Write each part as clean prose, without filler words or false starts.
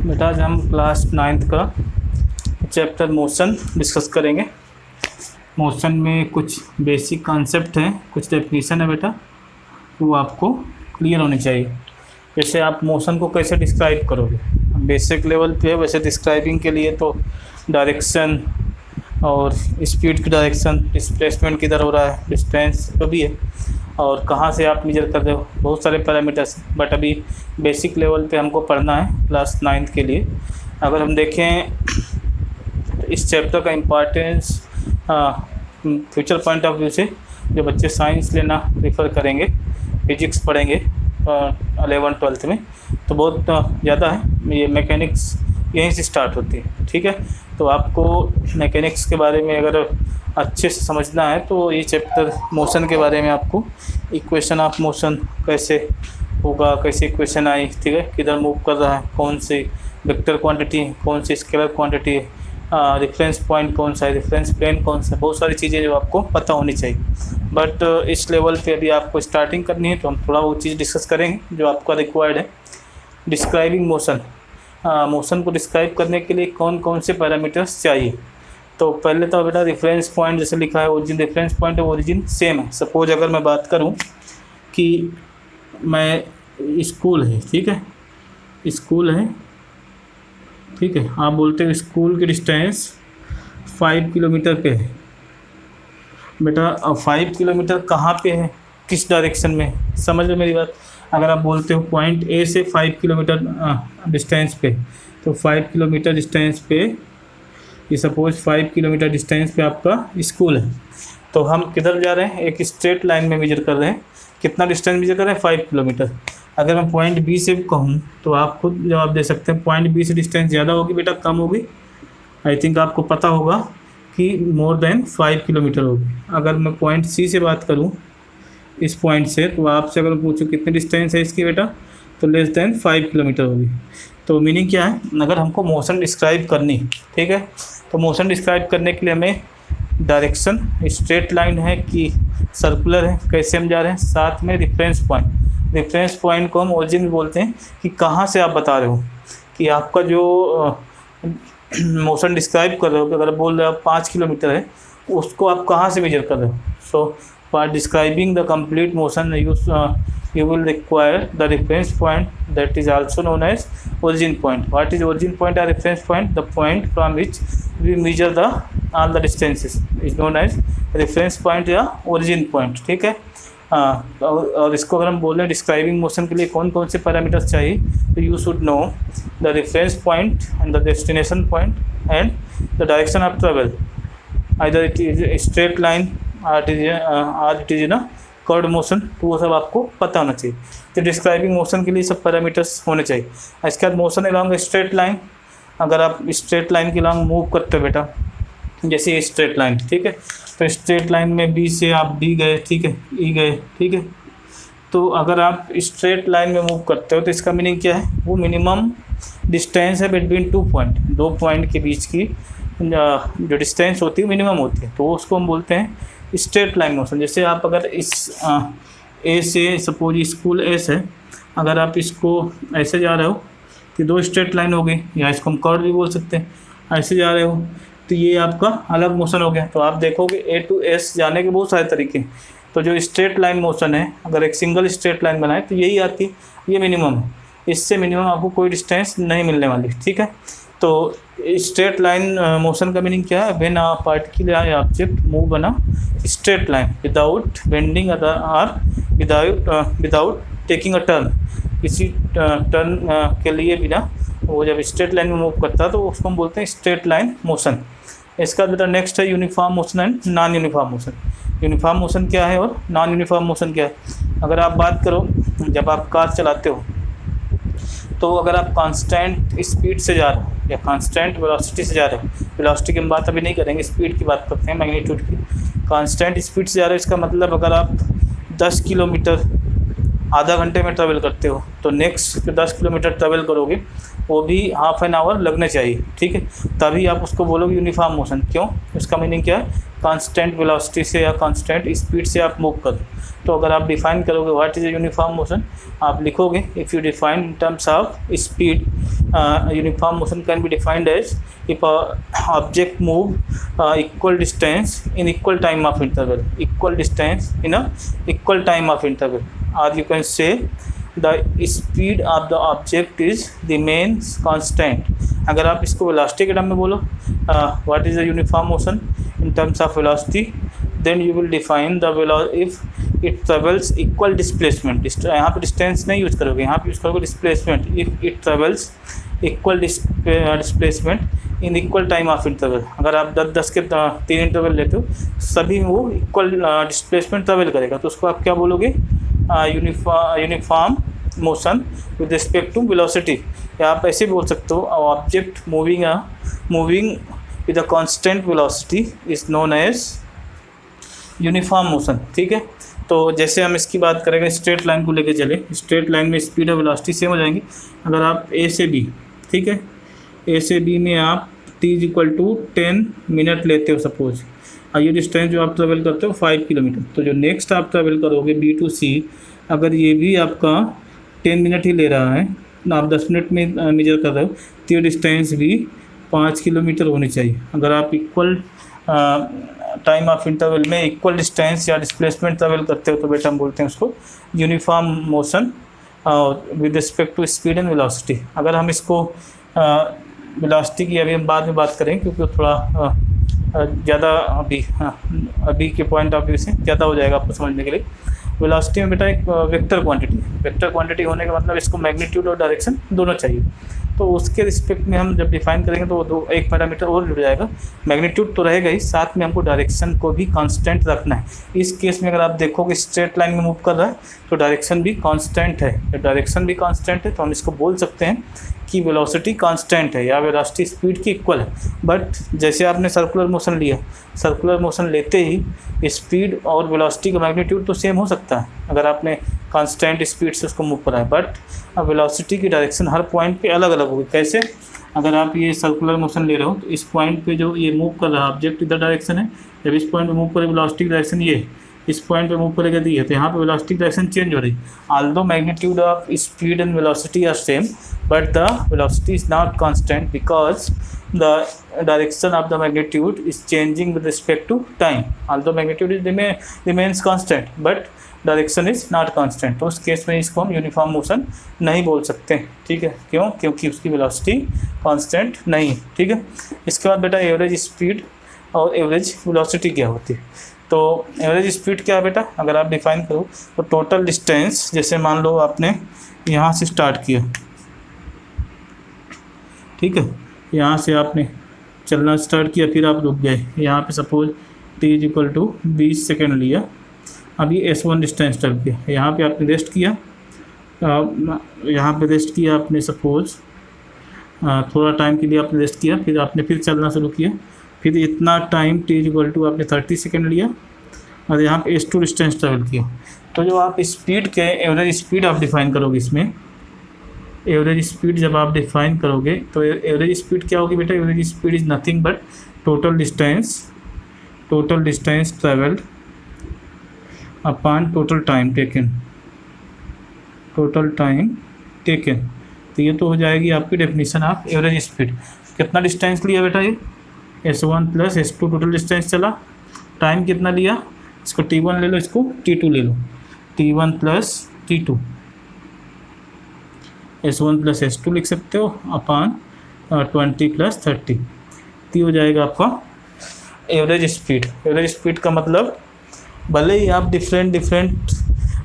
बेटा आज हम क्लास 9th का चैप्टर मोशन डिस्कस करेंगे। मोशन में कुछ बेसिक कॉन्सेप्ट हैं, कुछ डेफिनेशन है बेटा, वो आपको क्लियर होनी चाहिए। जैसे आप मोशन को कैसे डिस्क्राइब करोगे, बेसिक लेवल पे। वैसे डिस्क्राइबिंग के लिए तो डायरेक्शन और स्पीड की डायरेक्शन, डिस्प्लेसमेंट किधर हो रहा है, डिस्टेंस जो भी है, और कहाँ से आप मेजर कर रहे हो, बहुत सारे पैरामीटर्स। बट अभी बेसिक लेवल पे हमको पढ़ना है क्लास 9th के लिए। अगर हम देखें तो इस चैप्टर का importance future point of view से जो बच्चे साइंस लेना प्रेफर करेंगे, फिजिक्स पढ़ेंगे 11th-12th में, तो बहुत ज़्यादा है। ये मैकेनिक्स यहीं से स्टार्ट होती है, ठीक है। तो आपको मैकेनिक्स के बारे में अगर अच्छे से समझना है तो ये चैप्टर मोशन के बारे में आपको इक्वेशन ऑफ मोशन कैसे होगा, कैसे इक्वेशन आई, ठीक है, किधर मूव कर रहा है, कौन सी वेक्टर क्वांटिटी है, कौन सी स्केलर क्वांटिटी है, रेफरेंस पॉइंट कौन सा है, रेफरेंस प्लेन कौन सा है, बहुत सारी चीज़ें जो आपको पता होनी चाहिए। बट इस लेवल पे अभी आपको स्टार्टिंग करनी है तो हम थोड़ा वो चीज़ डिस्कस करेंगे जो आपका रिक्वायर्ड है। डिस्क्राइबिंग मोशन, मोशन को डिस्क्राइब करने के लिए कौन कौन से पैरामीटर्स चाहिए। तो पहले तो बेटा रेफरेंस पॉइंट जैसे लिखा है ओरिजिन, रेफरेंस पॉइंट और ओरिजिन सेम है। सपोज अगर मैं बात करूं कि मैं स्कूल है, ठीक है, स्कूल है, ठीक है, आप बोलते हैं स्कूल की डिस्टेंस 5 किलोमीटर पे है। बेटा 5 किलोमीटर कहाँ पे है, किस डायरेक्शन में, समझ लो मेरी बात। अगर आप बोलते हो पॉइंट ए से 5 किलोमीटर डिस्टेंस पे, तो 5 किलोमीटर डिस्टेंस पे, ये सपोज 5 किलोमीटर डिस्टेंस पे आपका स्कूल है, तो हम किधर जा रहे हैं, एक स्ट्रेट लाइन में मेजर कर रहे हैं। कितना डिस्टेंस मेजर कर रहे हैं, 5 किलोमीटर। अगर मैं पॉइंट बी से कहूँ तो आप खुद जवाब दे सकते हैं, पॉइंट बी से डिस्टेंस ज़्यादा होगी बेटा, कम होगी। आई थिंक आपको पता होगा कि मोर देन 5 किलोमीटर होगी। अगर मैं पॉइंट सी से बात करूँ, इस पॉइंट से, तो आपसे अगर पूछूँ कितनी डिस्टेंस है इसकी बेटा, तो लेस देन 5 किलोमीटर होगी। तो मीनिंग क्या है, अगर हमको मोशन डिस्क्राइब करनी, ठीक है, तो मोशन डिस्क्राइब करने के लिए हमें डायरेक्शन स्ट्रेट लाइन है कि सर्कुलर है, कैसे हम जा रहे हैं, साथ में रेफरेंस पॉइंट। रेफरेंस पॉइंट को हम ओरिजिन बोलते हैं कि कहाँ से आप बता रहे हो कि आपका जो मोशन डिस्क्राइब कर रहे हो, अगर बोल रहे हो 5 किलोमीटर है, उसको आप कहाँ से मेजर कर रहे हो। So for describing the complete motion you will require the reference point, that is also known as origin point. What is origin point or reference point? The point from which we measure all the distances is known as reference point या origin point, ठीक है। और इसको अगर हम बोलें describing motion के लिए कौन कौन से पैरामीटर्स चाहिए, तो you should know the reference point and the destination point and the direction of travel, either it is straight line और इट इज ना कर्व मोशन, तो वो सब आपको पता होना चाहिए। तो डिस्क्राइबिंग मोशन के लिए सब पैरामीटर्स होने चाहिए। इसके बाद मोशन अलॉन्ग स्ट्रेट लाइन, अगर आप स्ट्रेट लाइन के अलॉन्ग मूव करते हो बेटा, जैसे ये स्ट्रेट लाइन, ठीक है, तो स्ट्रेट लाइन में बी से आप डी गए, ठीक है, ई गए, ठीक है। तो अगर आप स्ट्रेट लाइन में मूव करते हो तो इसका मीनिंग क्या है, वो मिनिमम डिस्टेंस है बिटवीन 2 पॉइंट, 2 पॉइंट के बीच की जो डिस्टेंस होती है मिनिमम होती है, तो उसको हम बोलते हैं स्ट्रेट लाइन मोशन। जैसे आप अगर इस ए से, सपोज स्कूल एस है, अगर आप इसको ऐसे जा रहे हो तो 2 स्ट्रेट लाइन हो गई, या इसको हम कर्व भी बोल सकते हैं। ऐसे जा रहे हो तो ये आपका अलग मोशन हो गया। तो आप देखोगे ए टू एस जाने के बहुत सारे तरीके हैं। तो जो स्ट्रेट लाइन मोशन है, अगर एक सिंगल स्ट्रेट लाइन बनाए तो यही आती है, ये मिनिमम है, इससे मिनिमम आपको कोई डिस्टेंस नहीं मिलने वाली, ठीक है। तो स्ट्रेट लाइन मोशन का मीनिंग क्या है, when a particular object move on a straight line without bending और विदाउट टेकिंग अ टर्न, किसी टर्न के लिए बिना वो जब स्ट्रेट लाइन में मूव करता है तो उसको हम बोलते हैं स्ट्रेट लाइन मोशन। इसका बेटा नेक्स्ट है uniform motion and non uniform motion. Uniform motion क्या है और नॉन यूनिफॉर्म मोशन क्या है। अगर आप बात करो, जब आप कार चलाते हो तो अगर आप कांस्टेंट स्पीड से जा रहे हो या कांस्टेंट वेलोसिटी से जा रहे हो, वेलोसिटी की हम बात अभी नहीं करेंगे, स्पीड की बात करते हैं, मैग्नीट्यूड की। कांस्टेंट स्पीड से जा रहे हो, इसका मतलब अगर आप 10 किलोमीटर आधा घंटे में ट्रैवल करते हो तो नेक्स्ट 10 किलोमीटर ट्रैवल करोगे वो भी हाफ एन आवर लगने चाहिए, ठीक है, तभी आप उसको बोलोगे यूनिफॉर्म मोशन। क्यों? इसका मीनिंग क्या है? कांस्टेंट वेलोसिटी से या कांस्टेंट स्पीड से आप मूव करो। तो अगर आप डिफाइन करोगे what is a uniform motion, आप लिखोगे if you define in terms of speed, uniform motion can be defined as if object move equal distance in equal time of interval, equal distance in a equal time of interval, और you can say the speed of the object is remains constant। अगर आप इसको velocity के term में बोलो what is the uniform motion in terms of velocity, then you will define the velocity if it travels equal displacement। यहाँ पे distance नहीं use करोगे, यहाँ पे यूज़ करोगे displacement। if it travels equal displacement in equal time of interval, अगर आप 10-10 के 3 इंटरवल लेते हो सभी वो इक्वल डिस्प्लेसमेंट ट्रेवल करेगा, तो उसको आप क्या बोलोगे? Uniform motion with respect to velocity. या आप ऐसे बोल सकते हो object moving with a constant velocity is known as uniform motion, ठीक है। तो जैसे हम इसकी बात करेंगे स्ट्रेट लाइन को लेके चले, स्ट्रेट लाइन में स्पीड और वेलोसिटी सेम हो जाएंगी। अगर आप ए से बी, ठीक है, ए से बी में आप t = 10 मिनट लेते हो सपोज, और ये डिस्टेंस जो आप ट्रेवल करते हो 5 किलोमीटर, तो जो नेक्स्ट आप ट्रेवल करोगे B to C, अगर ये भी आपका 10 मिनट ही ले रहा है, आप 10 मिनट में मेजर कर रहे हो, तो ये डिस्टेंस भी 5 किलोमीटर होनी चाहिए। अगर आप इक्वल टाइम ऑफ इंटरवल में इक्वल डिस्टेंस या डिस्प्लेसमेंट ट्रेवल करते हो तो बेटा हम बोलते हैं उसको uniform motion with respect to speed and velocity. अगर हम इसको वेलोसिटी की अभी हम बाद में बात करेंगे क्योंकि वो थोड़ा ज़्यादा अभी के पॉइंट ऑफ व्यू से ज़्यादा हो जाएगा आपको समझने के लिए। वेलोसिटी में बेटा एक वेक्टर क्वांटिटी होने का मतलब इसको मैग्नीट्यूड और डायरेक्शन दोनों चाहिए, तो उसके रिस्पेक्ट में हम जब डिफाइन करेंगे तो वो एक पैरामीटर और जुड़ जाएगा। मैग्नीट्यूड तो रहेगा ही, साथ में हमको डायरेक्शन को भी कांस्टेंट रखना है। इस केस में अगर आप देखोगे स्ट्रेट लाइन में मूव कर रहा है तो डायरेक्शन भी कांस्टेंट है। जब डायरेक्शन भी कांस्टेंट है तो हम इसको बोल सकते हैं कि वेलोसिटी कांस्टेंट है या वेलोसिटी स्पीड की इक्वल है। बट जैसे आपने सर्कुलर मोशन लिया, सर्कुलर मोशन लेते ही स्पीड और वेलोसिटी का मैग्नीट्यूड तो सेम हो सकता है अगर आपने कांस्टेंट स्पीड से उसको मूव करा है, बट अब वेलोसिटी की डायरेक्शन हर पॉइंट पे अलग अलग होगी। कैसे? अगर आप ये सर्कुलर मोशन ले रहे हो तो इस पॉइंट पे जो ये मूव कर रहा है ऑब्जेक्ट इधर डायरेक्शन है, जब इस पॉइंट पे मूव करे वेलोसिटी की डायरेक्शन ये, इस पॉइंट पे मूव करेगा दी है, तो यहाँ पे वेलोसिटी डायरेक्शन चेंज हो रही। Although magnitude of speed and velocity are same but the velocity is not constant because the direction of the magnitude is changing with respect to time. Although magnitude is remains constant but direction is not constant, तो उस case में इसको हम uniform motion नहीं बोल सकते, ठीक है। क्यों? क्योंकि उसकी वेलोसिटी कांस्टेंट नहीं है, ठीक है। इसके बाद बेटा एवरेज स्पीड और एवरेज वेलोसिटी क्या होती है। तो एवरेज स्पीड क्या है बेटा? अगर आप डिफाइन करो तो टोटल डिस्टेंस, जैसे मान लो आपने यहाँ से स्टार्ट किया, ठीक है, यहाँ से आपने चलना स्टार्ट किया, फिर आप रुक गए, यहाँ पे सपोज t = 20 सेकेंड लिया, अब ये S1 डिस्टेंस चल गया, यहाँ पे आपने रेस्ट किया, यहाँ पे रेस्ट किया आपने सपोज थोड़ा टाइम के लिए आपने रेस्ट किया, फिर आपने फिर चलना शुरू किया, फिर इतना टाइम t = आपने 30 सेकेंड लिया और यहाँ पे S2 डिस्टेंस ट्रेवल किया। तो जो आप स्पीड के एवरेज स्पीड आप डिफाइन करोगे, इसमें एवरेज स्पीड जब आप डिफाइन करोगे तो एवरेज स्पीड क्या होगी बेटा? Average speed is nothing but total distance travelled upon total time taken. तो ये तो हो जाएगी आपकी डेफिनेशन ऑफ एवरेज स्पीड। कितना डिस्टेंस लिया बेटा? ये S1 + S2 टोटल डिस्टेंस चला, टाइम कितना लिया? इसको T1 ले लो, इसको T2 ले लो, T1 + T2, S1 + S2 लिख सकते हो अपॉन 20 + 30, तो हो जाएगा आपका एवरेज स्पीड। एवरेज स्पीड का मतलब भले ही आप डिफरेंट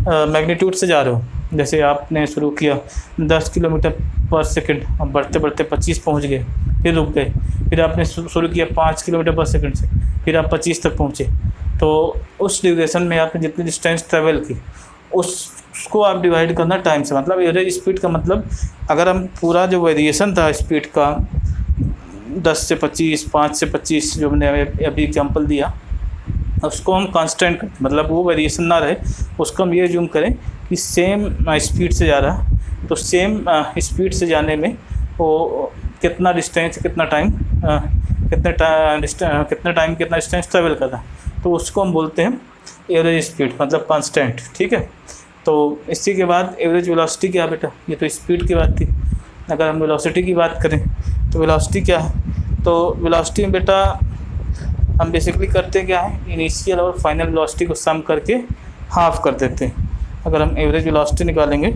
मैग्नीट्यूड से जा रहे हो, जैसे आपने शुरू किया 10 किलोमीटर पर सेकंड, अब बढ़ते बढ़ते 25 पहुंच गए, फिर रुक गए, फिर आपने शुरू किया 5 किलोमीटर पर सेकंड से, फिर आप 25 तक पहुंचे, तो उस ड्यूरेशन में आपने जितनी डिस्टेंस ट्रेवल की उसको आप डिवाइड करना टाइम से। मतलब एवरेज स्पीड का मतलब अगर हम पूरा जो वेरिएशन था स्पीड का 10 से 25, 5 से 25 जो मैंने अभी एग्जांपल दिया, उसको हम कांस्टेंट करते, मतलब वो वेरिएशन ना रहे, उसको हम ये ज्यूम करें कि सेम स्पीड से जा रहा है, तो सेम स्पीड से जाने में वो कितना डिस्टेंस, कितना टाइम कितना डिस्टेंस ट्रेवल कर रहा है, तो उसको हम बोलते हैं एवरेज स्पीड, मतलब कांस्टेंट। ठीक है, तो इसी के बाद एवरेज वेलोसिटी क्या है बेटा, ये तो स्पीड की बात थी। अगर हम वेलोसिटी की बात करें तो वेलोसिटी क्या है, तो वेलोसिटी में बेटा हम बेसिकली करते क्या है, इनिशियल और फाइनल वेलोसिटी को सम करके हाफ कर देते हैं। अगर हम एवरेज वेलोसिटी निकालेंगे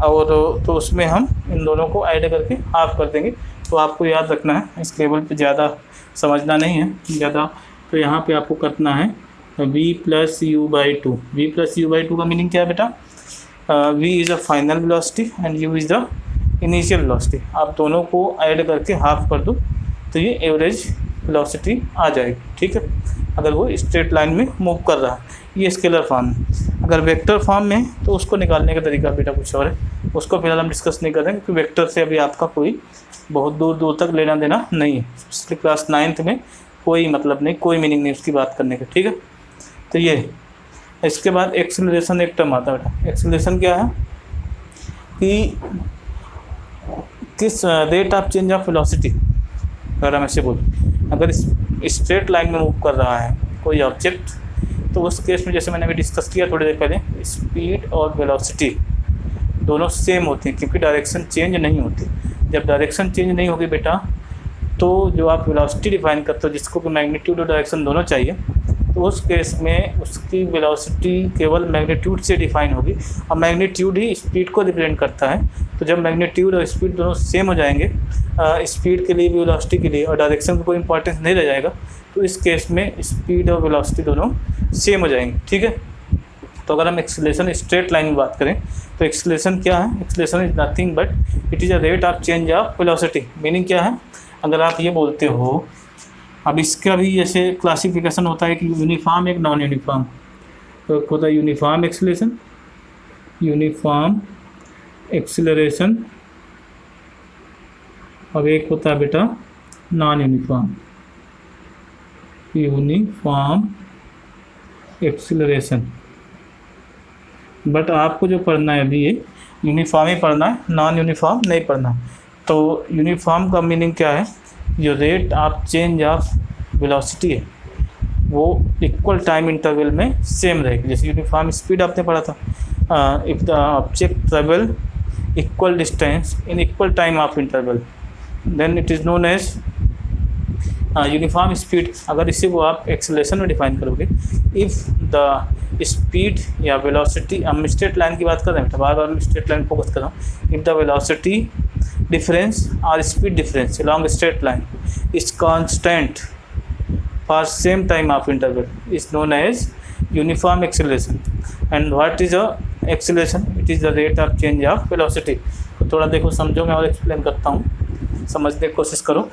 और तो उसमें हम इन दोनों को ऐड करके हाफ कर देंगे। तो आपको याद रखना है, इस लेवल पे ज़्यादा समझना नहीं है ज़्यादा, तो यहाँ पे आपको करना है v plus u by two. V plus u by two का मीनिंग क्या है बेटा, v is a final velocity and u is the initial velocity. आप दोनों को ऐड करके हाफ कर दो तो ये एवरेज वेलोसिटी आ जाएगी। ठीक है, अगर वो स्ट्रेट लाइन में मूव कर रहा है, ये स्केलर फॉर्म है। अगर वेक्टर फॉर्म में तो उसको निकालने का तरीका बेटा कुछ और है, उसको फिलहाल हम डिस्कस नहीं कर रहे हैं क्योंकि वेक्टर से अभी आपका कोई बहुत दूर दूर तक लेना देना नहीं है। इसलिए क्लास 9th में कोई मतलब नहीं, कोई मीनिंग नहीं उसकी बात करने का। ठीक है, तो ये इसके बाद एक्सेलरेशन एक टर्म आता है बेटा। एक्सेलरेशन क्या है कि किस rate of change of velocity, अगर हम ऐसे बोलें, अगर स्ट्रेट लाइन में मूव कर रहा है कोई ऑब्जेक्ट, तो उस केस में जैसे मैंने अभी डिस्कस किया थोड़ी देर पहले, स्पीड और वेलोसिटी दोनों सेम होती हैं क्योंकि डायरेक्शन चेंज नहीं होती। जब डायरेक्शन चेंज नहीं होगी बेटा, तो जो आप वेलोसिटी डिफाइन करते हो जिसको कि मैग्नीट्यूड और डायरेक्शन दोनों चाहिए, तो उस केस में उसकी वेलोसिटी केवल मैग्नीट्यूड से डिफाइन होगी और मैग्नीट्यूड ही स्पीड को रिप्रेजेंट करता है। तो जब मैग्नीट्यूड और स्पीड दोनों सेम हो जाएंगे, स्पीड के लिए भी वेलोसिटी के लिए, और डायरेक्शन का कोई इंपॉर्टेंस नहीं रह जाएगा, तो इस केस में स्पीड और वेलोसिटी दोनों सेम हो जाएंगे। ठीक है, तो अगर हम एक्सेलरेशन स्ट्रेट लाइन में बात करें तो एक्सेलरेशन क्या है, acceleration is nothing but it is a rate of change of velocity. Meaning क्या है, अगर आप ये बोलते हो, अब इसका भी जैसे क्लासिफिकेशन होता है कि यूनिफॉर्म एक नॉन यूनिफॉर्म, तो एक होता है यूनिफॉर्म एक्सेलरेशन, यूनिफॉर्म एक्सेलरेशन, और एक होता है बेटा non uniform, uniform acceleration. But आपको जो पढ़ना है अभी ये यूनिफॉर्म ही पढ़ना है, नॉन यूनिफॉर्म नहीं पढ़ना है। तो यूनिफॉर्म का मीनिंग क्या है, जो rate of change of velocity है वो इक्वल टाइम इंटरवल में सेम रहेगी। जैसे यूनिफॉर्म स्पीड आपने पढ़ा था, if the object travel equal distance in equal time of interval then it is known as uniform speed. अगर इसी को आप एक्सेलरेशन में डिफाइन करोगे, इफ़ द स्पीड या वेलोसिटी, हम स्ट्रेट लाइन की बात कर रहे हैं, बार बार मैं स्ट्रेट लाइन फोकस कर रहा हूँ, इफ़ द वेलोसिटी डिफरेंस और speed difference along straight line is constant for same time of interval is known as uniform acceleration. And what is a acceleration? It is the rate of change of velocity. तो थोड़ा देखो समझो, मैं और explain करता हूँ, समझने की कोशिश करो।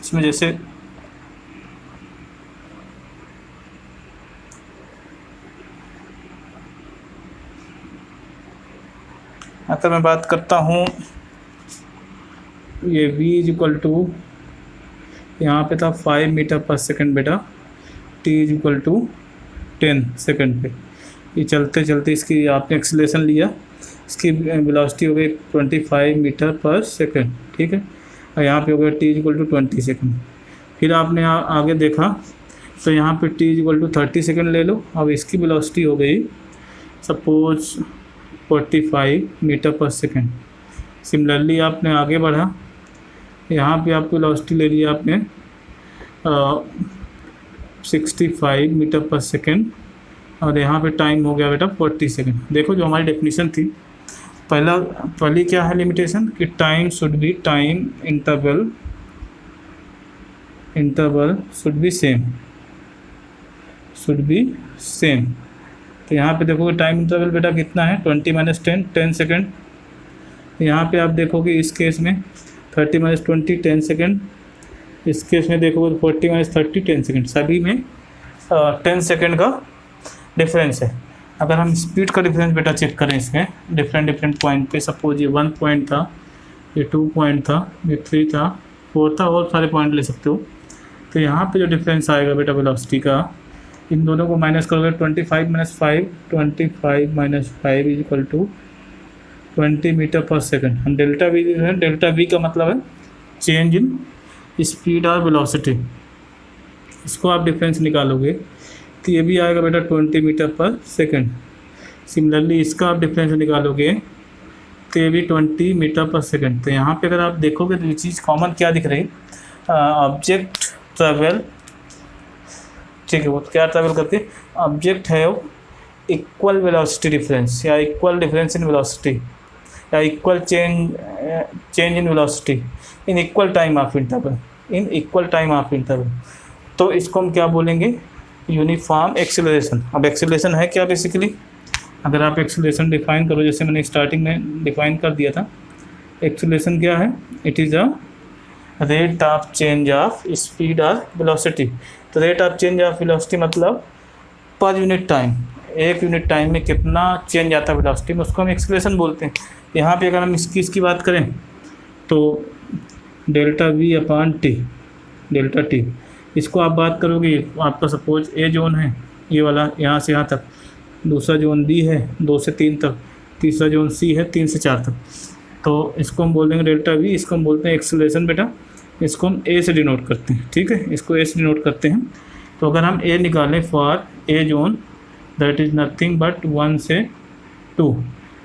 इसमें जैसे अगर मैं बात करता हूँ, ये v इज इक्वल टू, यहाँ पे था 5 मीटर पर सेकंड बेटा, t is equal to 10 second पे। ये चलते चलते इसकी आपने एक्सेलरेशन लिया, इसकी वेलोसिटी हो गई 25 मीटर पर सेकंड। ठीक है, और यहाँ पे हो गया t is equal to 20 second. फिर आपने आगे देखा तो यहाँ पे t is equal to 30 second ले लो। अब इसकी वेलोसिटी हो गई suppose 45 metre per second. Similarly आपने आगे बढ़ा, यहाँ पे आपको वेलोसिटी ले लिया आपने 65 मीटर पर सेकंड, और यहाँ पे टाइम हो गया बेटा 40 सेकंड। देखो जो हमारी डेफिनेशन थी, पहली क्या है लिमिटेशन, कि time should be, time interval should be same. तो यहाँ पे देखोगे टाइम इंटरवल बेटा कितना है, 20 - 10 सेकंड। यहाँ पे आप देखोगे इस केस में 30 - 20 10 सेकंड, इस केस में देखोगे 40 - 30 10 सेकंड, सभी में 10 सेकंड का डिफरेंस है। अगर हम स्पीड का डिफरेंस बेटा चेक करें इसमें डिफरेंट पॉइंट पे, सपोज ये 1 पॉइंट था, ये 2 पॉइंट था, ये 3 था, 4 था, और सारे पॉइंट ले सकते हो। तो यहाँ पे जो डिफरेंस आएगा बेटा वेलोसिटी का, इन दोनों को माइनस करोगे 25 minus 5, 25 minus 5 is equal to 20 metre per second. हम डेल्टा वी है, डेल्टा वी का मतलब है चेंज इन स्पीड और वेलोसिटी। इसको आप डिफरेंस निकालोगे तो ये भी आएगा बेटा 20 मीटर पर सेकंड। सिमिलरली इसका आप डिफरेंस निकालोगे तो ये भी 20 मीटर पर सेकंड। तो यहाँ पे अगर आप देखोगे तो ये चीज़ कॉमन क्या दिख रही है, ऑब्जेक्ट ट्रेवल, ठीक है, वो क्या ट्रैवल करते हैं, object have equal velocity difference या इक्वल डिफरेंस इन वेलोसिटी या equal change in velocity in equal time of interval, in equal time of interval. तो इसको हम क्या बोलेंगे, यूनिफॉर्म एक्सेलरेशन। अब एक्सेलरेशन है क्या बेसिकली, अगर आप एक्सेलरेशन डिफाइन करो, जैसे मैंने स्टार्टिंग में डिफाइन कर दिया था, एक्सेलरेशन क्या है, it is a rate of change of speed और वेलोसिटी। तो rate of change of velocity मतलब पर यूनिट टाइम, एक यूनिट टाइम में कितना चेंज आता है वेलोसिटी में, उसको हम एक्सेलरेशन बोलते हैं। यहाँ पे अगर हम इसकी बात करें तो delta we upon T, delta T, इसको आप बात करोगे, आपका सपोज ए जोन है ये वाला यहाँ से यहाँ तक, दूसरा जोन बी है 2 से 3 तक, तीसरा जोन सी है 3 से 4 तक। तो इसको हम बोल देंगे डेल्टा वी, इसको हम बोलते हैं एक्सेलरेशन बेटा, इसको हम ए से डिनोट करते हैं, ठीक है, इसको ए से डिनोट करते हैं। तो अगर हम ए निकालें for a zone, that is nothing but 1 से 2,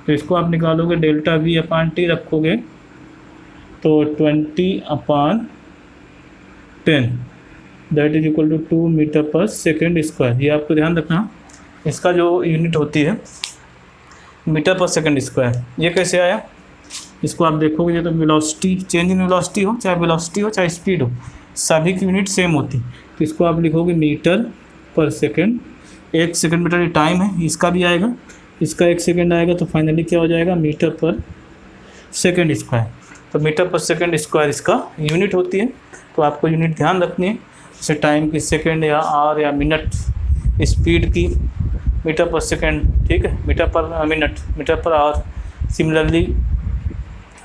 तो इसको आप निकालोगे डेल्टा वी अपॉन टी रखोगे तो 20 upon 10 that is equal to 2 metre per second square. ये आपको ध्यान रखना, इसका जो यूनिट होती है मीटर पर सेकेंड स्क्वायर। ये कैसे आया, इसको आप देखोगे तो वेलोसिटी, चेंज इन वेलोसिटी हो, चाहे वेलोसिटी हो चाहे स्पीड हो, सभी की यूनिट सेम होती। तो इसको आप लिखोगे metre per second, 1 second metre ये टाइम है, इसका भी आएगा, इसका 1 सेकेंड आएगा, तो फाइनली क्या हो जाएगा, मीटर पर सेकेंड स्क्वायर। तो मीटर पर सेकेंड स्क्वायर इसका यूनिट होती है। तो आपको यूनिट ध्यान रखनी है, जैसे टाइम की सेकेंड या आवर या मिनट, स्पीड की मीटर पर सेकेंड, ठीक है, metre per minute, metre per hour. Similarly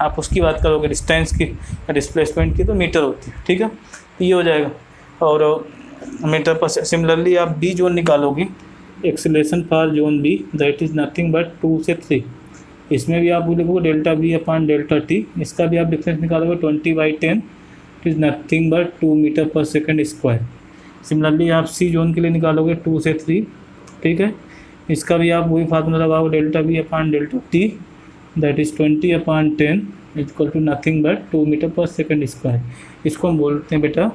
आप उसकी बात करोगे डिस्टेंस की या डिस्प्लेसमेंट की तो मीटर होती है, ठीक है, ये हो जाएगा। और मीटर पर सिमिलरली आप बी जोन निकालोगे, acceleration for zone B that is nothing but 2 से 3, इसमें भी आप लिखोगे delta B upon delta t, इसका भी आप डिफरेंस निकालोगे 20/10, it is nothing but 2 metre per second square. Similarly आप सी जोन के लिए निकालोगे 2 से 3, ठीक है, इसका भी आप वही फार्मूला लगाओगे delta B upon delta t that is 20/10 equal to nothing but 2 metre per second square. इसको हम बोलते हैं बेटा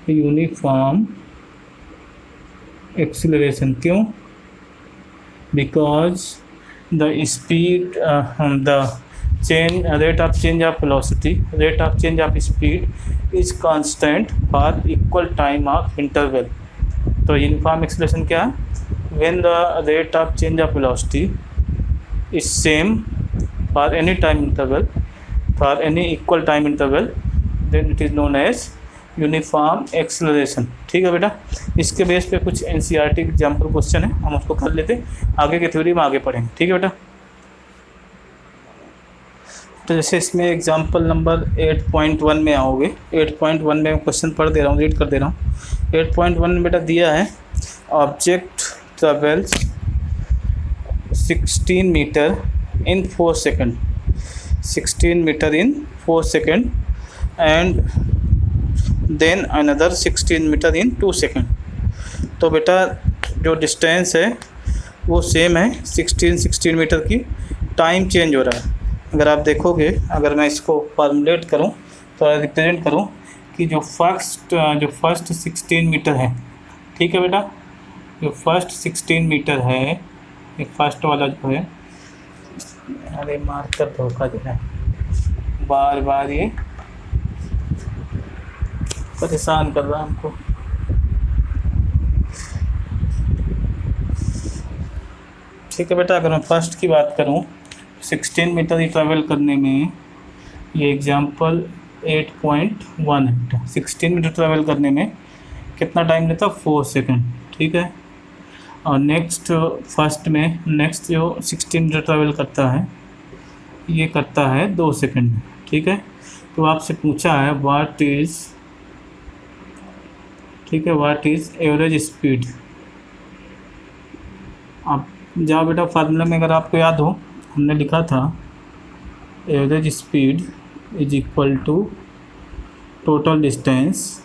यूनिफॉर्म एक्सीलरेशन। क्यों, because the speed the change rate of change of velocity, rate of change of speed is constant for equal time of interval। तो uniform acceleration क्या है, when the rate of change of velocity is same for any time interval, for any equal time interval, then it is known as uniform acceleration. ठीक है बेटा, इसके base पे कुछ NCERT example question है, हम उसको कर लेते हैं, आगे के थ्योरी में आगे पढ़ेंगे। ठीक है बेटा, तो जैसे इसमें एग्जाम्पल नंबर 8.1 में आओगे, 8.1 में क्वेश्चन पढ़ दे रहा हूँ, रीड कर दे रहा हूँ। 8.1 में बेटा दिया है object travels 16 metre in 4 second, 16 metre in 4 second and then another 16 metre in 2 second. तो बेटा जो डिस्टेंस है वो सेम है, 16 मीटर की, टाइम चेंज हो रहा है। अगर आप देखोगे, अगर मैं इसको फॉर्मुलेट करूं तो रिप्रेजेंट करूं कि जो फर्स्ट 16 मीटर है, ठीक है बेटा, जो फर्स्ट 16 मीटर है, ये फर्स्ट वाला जो है, अरे मार्कर धोखा दे रहा है बार बार, ये परेशान कर रहा है हमको। ठीक है बेटा, अगर मैं फर्स्ट की बात करूं, 16 मीटर ही ट्रैवल करने में, ये एग्जांपल 8.1 है। 16 मीटर ट्रैवल करने में कितना टाइम लेता है, 4 सेकेंड। ठीक है, और नेक्स्ट फर्स्ट में नेक्स्ट जो 16 मीटर ट्रैवल करता है ये करता है 2 सेकेंड में। ठीक है, तो आपसे पूछा है व्हाट इज़, ठीक है, व्हाट इज़ एवरेज स्पीड, आप जाओ बेटा फार्मूला में, अगर आपको याद हो हमने लिखा था average speed is equal to total distance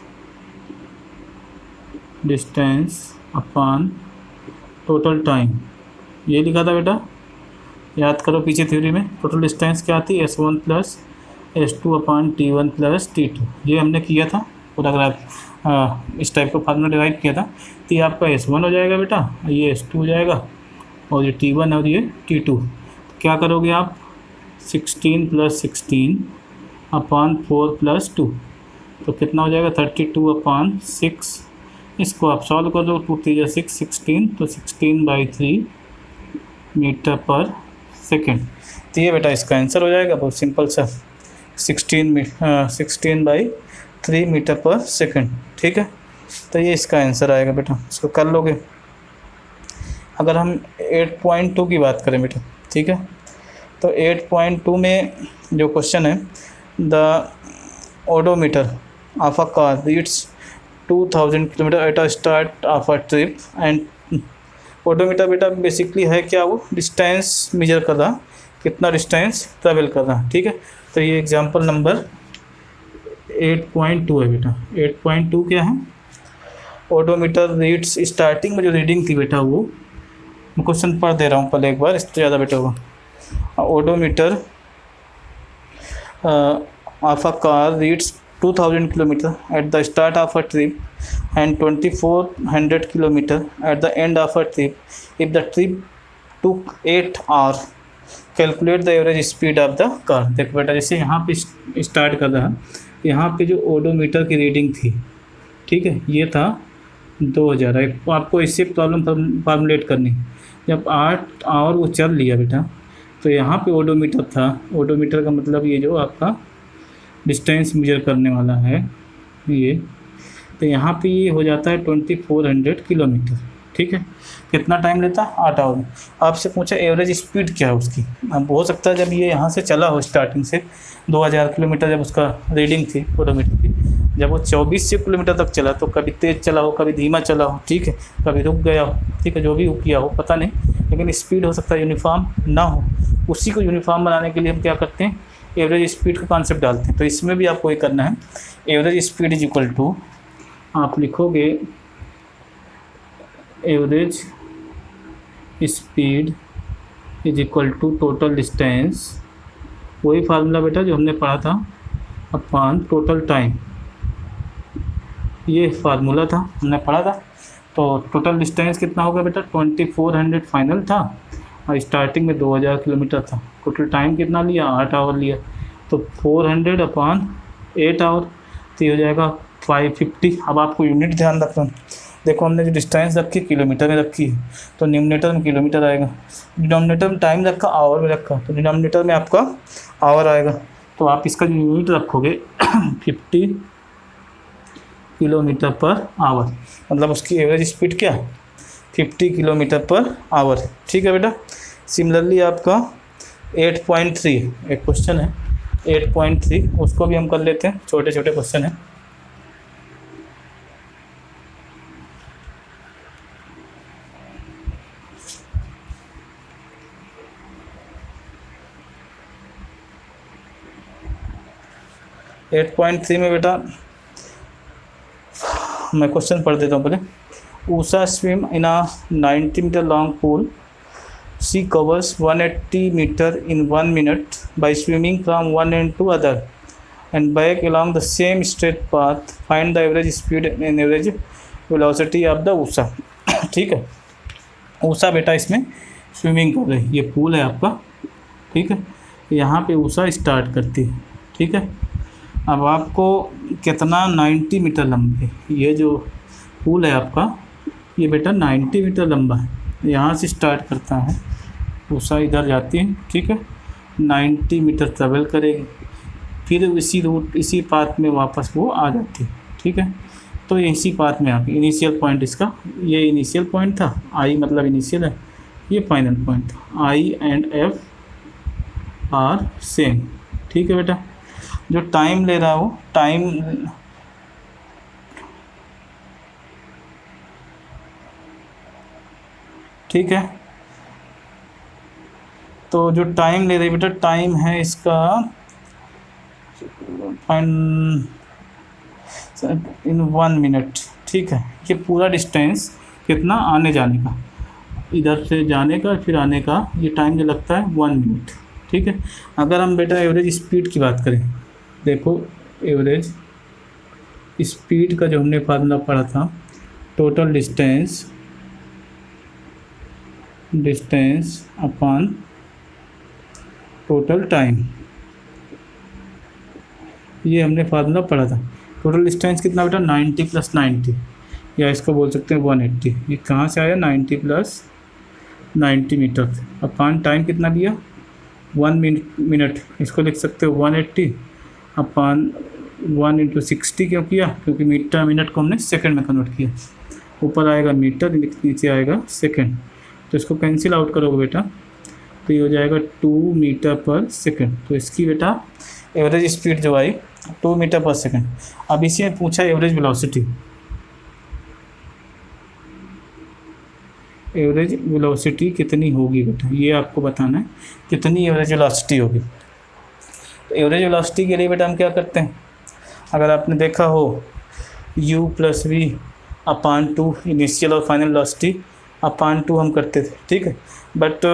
upon total time, ये लिखा था बेटा, याद करो पीछे थ्योरी में टोटल डिस्टेंस क्या थी, S1 plus S2 upon T1 plus T2, ये हमने किया था पूरा। अगर आप इस टाइप का फार्मूला डिराइव किया था तो ये आपका S1 हो जाएगा बेटा, ये S2 हो जाएगा, और ये T1 और ये T2। तो क्या करोगे आप 16 प्लस 16 अपॉन 4 प्लस 2, तो कितना हो जाएगा 32 अपॉन 6। इसको आप सॉल्व कर दो, 2 3 6 16, तो 16/3 मीटर पर सेकेंड। तो ये बेटा इसका आंसर हो जाएगा, बहुत सिंपल सा 16/3 मीटर पर सेकेंड। ठीक है, तो ये इसका आंसर आएगा बेटा, इसको कर लोगे। अगर हम 8.2 की बात करें बेटा, ठीक है, तो 8.2 में जो क्वेश्चन है, the odometer of a car reads 2000 kilometre at a start of a trip and odometer बेटा बेसिकली है क्या, वो डिस्टेंस मेजर कर रहा, कितना डिस्टेंस ट्रेवल कर रहा। ठीक है, तो ये एग्जांपल नंबर 8.2 है बेटा। 8.2 क्या है, ओडोमीटर रीड्स, स्टार्टिंग में जो रीडिंग थी बेटा वो मैं क्वेश्चन पढ़ दे रहा हूँ पहले एक बार, इससे ज़्यादा बेटर होगा। Odometer of a car reads 2000 kilometre at the start of a trip and 2400 kilometre at the end of a trip. If the trip took 8 hours, calculate the average speed of the car. देखो बेटा, जैसे यहाँ पे start कर रहा, यहाँ पे जो ओडोमीटर की रीडिंग थी, ठीक है, ये था 2000। आपको इससे प्रॉब्लम फार्मुलेट करनी। जब 8 आवर वो चल लिया बेटा, तो यहाँ पे ओडोमीटर था, ओडोमीटर का मतलब ये जो आपका डिस्टेंस मेजर करने वाला है ये, तो यहाँ पे ये हो जाता है 2400 किलोमीटर। ठीक है, कितना टाइम लेता है 8 आवर। आपसे पूछा एवरेज स्पीड क्या है उसकी। अब हो सकता है जब ये यहाँ से चला हो स्टार्टिंग से 2000 किलोमीटर, जब उसका रीडिंग थी ओडोमीटर की, जब वो 2400 किलोमीटर तक चला तो कभी तेज़ चला हो, कभी धीमा चला हो, ठीक है, कभी रुक गया हो, ठीक है, जो भी किया हो पता नहीं, लेकिन स्पीड हो सकता है यूनिफॉर्म ना हो। उसी को यूनिफॉर्म बनाने के लिए हम क्या करते हैं, एवरेज स्पीड का कॉन्सेप्ट डालते हैं। तो इसमें भी आपको ये करना है, average speed is equal to, आप लिखोगे average speed is equal to total distance, वही फार्मूला बेटा जो हमने पढ़ा था, अपॉन टोटल टाइम, ये फार्मूला था हमने पढ़ा था। तो टोटल डिस्टेंस कितना होगा बेटा, 2400 फाइनल था और स्टार्टिंग में 2000 किलोमीटर था। टोटल टाइम कितना लिया, 8 आवर लिया, तो 400 अपॉन 8 आवर, तो ये हो जाएगा 550। अब आपको यूनिट ध्यान रखना, देखो हमने जो डिस्टेंस रखी किलोमीटर में रखी है, तो न्यूमरेटर में किलोमीटर आएगा, डिनोमिनेटर में टाइम रखा, आवर में रखा, तो डिनोमिनेटर में आपका आवर आएगा। तो आप इसका जो यूनिट रखोगे 50 किलोमीटर पर आवर, मतलब उसकी एवरेज स्पीड क्या, 50 किलोमीटर पर आवर। ठीक है बेटा। सिमिलरली आपका 8.3 एक क्वेश्चन है, 8.3 उसको भी हम कर लेते हैं, छोटे छोटे क्वेश्चन है। एट पॉइंट थ्री में बेटा मैं क्वेश्चन पढ़ देता हूँ पहले। Usha swim in a 90 metre long pool, she covers 180 metre in 1 minute by swimming from one end to other and back along the same straight path. Find the average speed and average velocity of the Usha. ठीक है, ऊषा बेटा इसमें swimming कर रही है, ये pool है आपका, ठीक है, यहाँ पे ऊषा स्टार्ट करती है, ठीक है। अब आपको कितना 90 मीटर लंबी है, ये जो पूल है आपका ये बेटा 90 मीटर लंबा है, यहाँ से स्टार्ट करता है, ऊषा इधर जाती है, ठीक है, 90 मीटर ट्रेवल करेगी, फिर इसी रूट इसी पाथ में वापस वो आ जाती है, ठीक है। तो इसी पाथ में आके इनिशियल पॉइंट इसका, ये इनिशियल पॉइंट था, आई मतलब इनिशियल है, ये फाइनल पॉइंट था। आई एंड एफ आर सेम, ठीक है बेटा। जो टाइम ले रहा हो, टाइम ठीक है, तो जो टाइम ले रही बेटा, टाइम है इसका इन 1 मिनट, ठीक है। ये पूरा डिस्टेंस कितना आने जाने का, इधर से जाने का फिर आने का, ये टाइम जो लगता है 1 मिनट, ठीक है। अगर हम बेटा एवरेज स्पीड की बात करें, देखो एवरेज स्पीड का जो हमने फार्मूला पढ़ा था, total distance upon total time, ये हमने फार्मूला पढ़ा था। टोटल डिस्टेंस कितना बेटा, 90 + 90, या इसको बोल सकते हैं 180। ये कहाँ से आया, 90 + 90 मीटर, अपॉन टाइम कितना दिया 1 मिनट, इसको लिख सकते हो 180 अपॉन 1 × 60 क्यों किया, क्योंकि मीटर मिनट को हमने सेकंड में कन्वर्ट किया। ऊपर आएगा मीटर, नीचे आएगा सेकंड, तो इसको कैंसिल आउट करोगे बेटा तो ये हो जाएगा 2 मीटर/सेकंड। तो इसकी बेटा एवरेज स्पीड जो आई 2 मीटर/सेकंड। अब इसी में पूछा एवरेज वेलोसिटी, एवरेज वेलोसिटी कितनी होगी बेटा, ये आपको बताना है कितनी एवरेज वेलोसिटी होगी। तो एवरेज वेलोसिटी के लिए बेटा हम क्या करते हैं, अगर आपने देखा हो u+v/2 इनिशियल और फाइनल वेलोसिटी अपॉन 2 हम करते थे, ठीक है। बट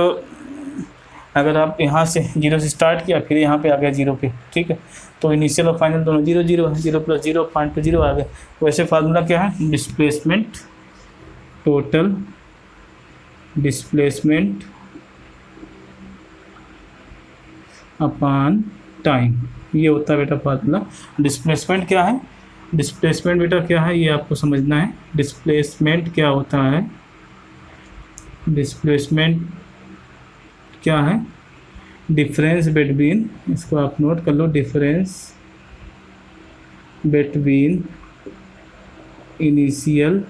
अगर आप यहाँ से 0 से स्टार्ट किया फिर यहाँ पे आ गया 0 पे, ठीक है, तो इनिशियल और फाइनल दोनों 0 0 है, 0 + 0 अपॉन 2 0 आ गया। वैसे फार्मूला क्या है, displacement, total displacement upon time, ये होता है बेटा फार्मूला। डिस्प्लेसमेंट क्या है, डिस्प्लेसमेंट बेटा क्या है ये आपको समझना है। डिस्प्लेसमेंट क्या होता है, डिस्प्लेसमेंट क्या है, डिफरेंस बिटवीन, इसको आप नोट कर लो, difference between initial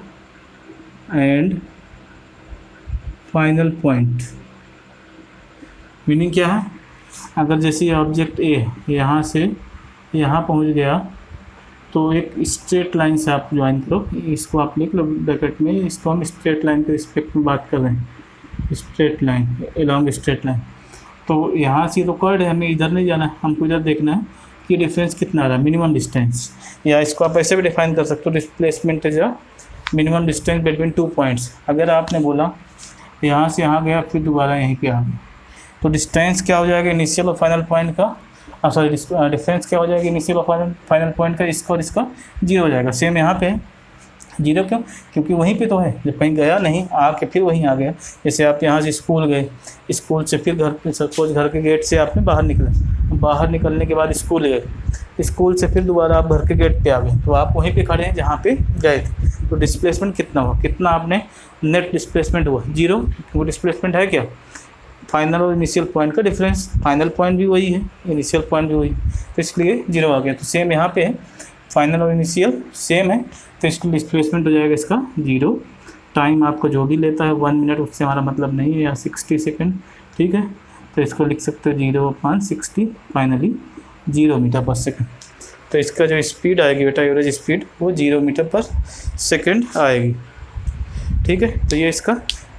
and final point. Meaning क्या है, अगर जैसे ऑब्जेक्ट ए यहाँ से यहाँ पहुँच गया तो एक स्ट्रेट लाइन से आप ज्वाइन करो, इसको आप लिख लो ब्रैकेट में, इसको हम स्ट्रेट लाइन के रिस्पेक्ट में बात कर रहे हैं, straight line, along straight line. तो यहाँ से तो कर्ड है, हमें इधर नहीं जाना है, हमको इधर देखना है कि डिफरेंस कितना आ रहा है, मिनिमम डिस्टेंस, या इसको आप ऐसे भी डिफाइन कर सकते हो, displacement is a minimum distance between 2 points. अगर आपने बोला यहाँ से यहाँ गया फिर दोबारा यहीं पे आ गया, तो डिस्टेंस क्या हो जाएगा इनिशियल और फाइनल पॉइंट का, सॉरी डिफरेंस क्या हो जाएगा इनिशियल और फाइनल पॉइंट का, इसका और इसका 0 हो जाएगा। सेम यहाँ पे है 0, क्यों, क्योंकि वहीं पे तो है, जब कहीं गया नहीं आके फिर वहीं आ गया। जैसे आप यहाँ से स्कूल गए, स्कूल से फिर घर पे, सपोज घर के गेट से आपने बाहर निकले, बाहर निकलने के बाद स्कूल गए, स्कूल से फिर दोबारा आप घर के गेट पे आ गए, तो आप वहीं पे खड़े हैं जहाँ पे गए थे। तो डिस्प्लेसमेंट कितना हुआ, कितना आपने नेट डिस्प्लेसमेंट हुआ 0, वो डिस्प्लेसमेंट है क्या, फाइनल और इनिशियल पॉइंट का डिफरेंस, फाइनल पॉइंट भी वही है, इनिशियल पॉइंट भी वही, तो इसलिए 0 आ गया। तो सेम यहाँ पे है, फाइनल और इनिशियल सेम है, तो इसकी डिस्प्लेसमेंट हो जाएगा इसका 0। टाइम आपको जो भी लेता है 1 मिनट, उससे हमारा मतलब नहीं है, या 60 सेकेंड, ठीक है। तो इसको लिख सकते हो 0/60, फाइनली 0 मीटर/सेकंड। तो इसका जो स्पीड आएगी बेटा, एवरेज स्पीड, वो 0 मीटर/सेकंड आएगी, ठीक है। तो ये इसका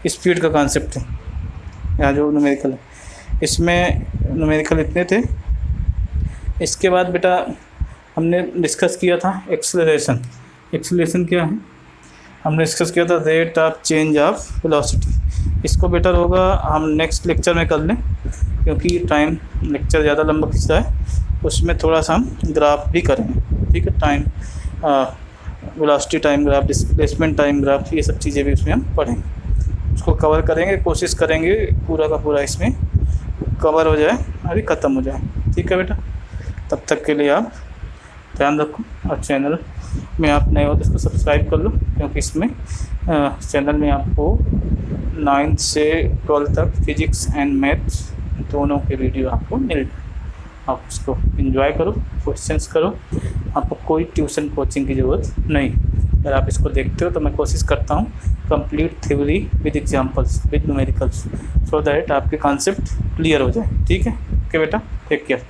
स्पीड का कॉन्सेप्ट है। यहाँ जो न्यूमेरिकल है, इसमें न्यूमेरिकल इतने थे। इसके बाद बेटा हमने डिस्कस किया था एक्सेलरेशन। एक्सेलरेशन क्या है, हमने डिस्कस किया था rate of change of velocity. इसको बेटर होगा हम नेक्स्ट लेक्चर में कर लें, क्योंकि टाइम लेक्चर ज़्यादा लंबा खिंचता है, उसमें थोड़ा सा हम ग्राफ भी करेंगे, ठीक है। Time velocity time graph, displacement time graph, ये सब चीज़ें भी उसमें हम पढ़ेंगे, उसको कवर करेंगे, कोशिश करेंगे पूरा का पूरा इसमें कवर हो जाए, अभी ख़त्म हो जाए, ठीक है बेटा। तब तक के लिए आप ध्यान रखो, और चैनल में आप नए हो तो इसको सब्सक्राइब कर लो, क्योंकि इसमें चैनल में आपको 9th से 12th तक फिजिक्स एंड मैथ्स दोनों के वीडियो आपको मिल जाए। आप उसको एंजॉय करो, क्वेश्चंस करो, आपको कोई ट्यूशन कोचिंग की ज़रूरत नहीं। अगर आप इसको देखते हो तो मैं कोशिश करता हूँ complete theory with examples with numericals, so that आपके कॉन्सेप्ट क्लियर हो जाए, ठीक है। ओके बेटा, टेक केयर।